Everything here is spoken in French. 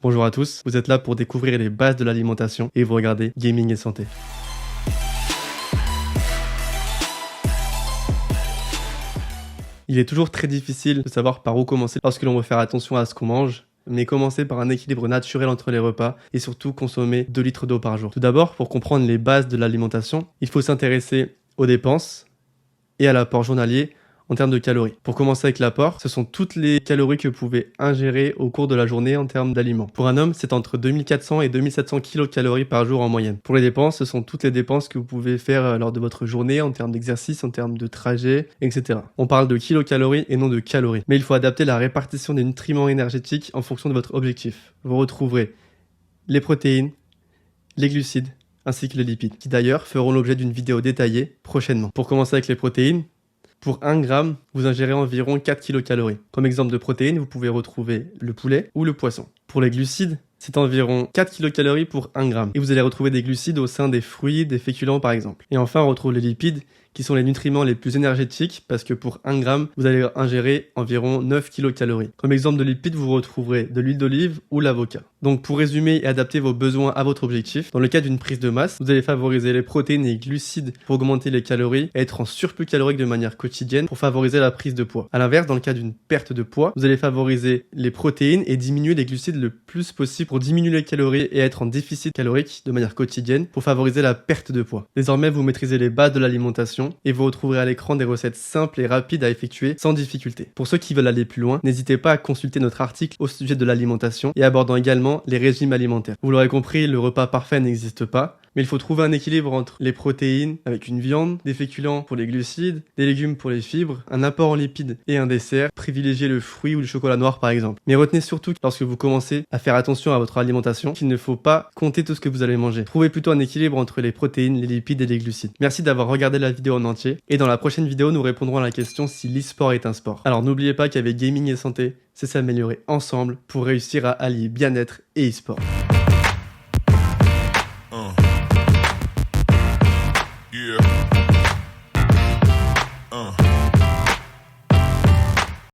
Bonjour à tous, vous êtes là pour découvrir les bases de l'alimentation et vous regardez Gaming et Santé. Il est toujours très difficile de savoir par où commencer lorsque l'on veut faire attention à ce qu'on mange, mais commencer par un équilibre naturel entre les repas et surtout consommer 2 litres d'eau par jour. Tout d'abord, pour comprendre les bases de l'alimentation, il faut s'intéresser aux dépenses et à l'apport journalier en termes de calories. Pour commencer avec l'apport, ce sont toutes les calories que vous pouvez ingérer au cours de la journée en termes d'aliments. Pour un homme, c'est entre 2400 et 2700 kcal par jour en moyenne. Pour les dépenses, ce sont toutes les dépenses que vous pouvez faire lors de votre journée en termes d'exercice, en termes de trajet, etc. On parle de kilocalories et non de calories. Mais il faut adapter la répartition des nutriments énergétiques en fonction de votre objectif. Vous retrouverez les protéines, les glucides, ainsi que les lipides, qui d'ailleurs feront l'objet d'une vidéo détaillée prochainement. Pour commencer avec les protéines, pour 1 gramme, vous ingérez environ 4 kcal. Comme exemple de protéines, vous pouvez retrouver le poulet ou le poisson. Pour les glucides, c'est environ 4 kcal pour 1 gramme. Et vous allez retrouver des glucides au sein des fruits, des féculents par exemple. Et enfin, on retrouve les lipides, qui sont les nutriments les plus énergétiques, parce que pour 1 gramme, vous allez ingérer environ 9 kcal. Comme exemple de lipides, vous retrouverez de l'huile d'olive ou l'avocat. Donc pour résumer et adapter vos besoins à votre objectif, dans le cas d'une prise de masse, vous allez favoriser les protéines et les glucides pour augmenter les calories et être en surplus calorique de manière quotidienne pour favoriser la prise de poids. A l'inverse, dans le cas d'une perte de poids, vous allez favoriser les protéines et diminuer les glucides le plus possible pour diminuer les calories et être en déficit calorique de manière quotidienne pour favoriser la perte de poids. Désormais, vous maîtrisez les bases de l'alimentation et vous retrouverez à l'écran des recettes simples et rapides à effectuer sans difficulté. Pour ceux qui veulent aller plus loin, n'hésitez pas à consulter notre article au sujet de l'alimentation et abordant également les régimes alimentaires. Vous l'aurez compris, le repas parfait n'existe pas, mais il faut trouver un équilibre entre les protéines avec une viande, des féculents pour les glucides, des légumes pour les fibres, un apport en lipides et un dessert. Privilégiez le fruit ou le chocolat noir par exemple. Mais retenez surtout que lorsque vous commencez à faire attention à votre alimentation, qu'il ne faut pas compter tout ce que vous allez manger. Trouvez plutôt un équilibre entre les protéines, les lipides et les glucides. Merci d'avoir regardé la vidéo en entier et dans la prochaine vidéo, nous répondrons à la question si l'e-sport est un sport. Alors n'oubliez pas qu'avec gaming et santé, c'est s'améliorer ensemble pour réussir à allier bien-être et e-sport.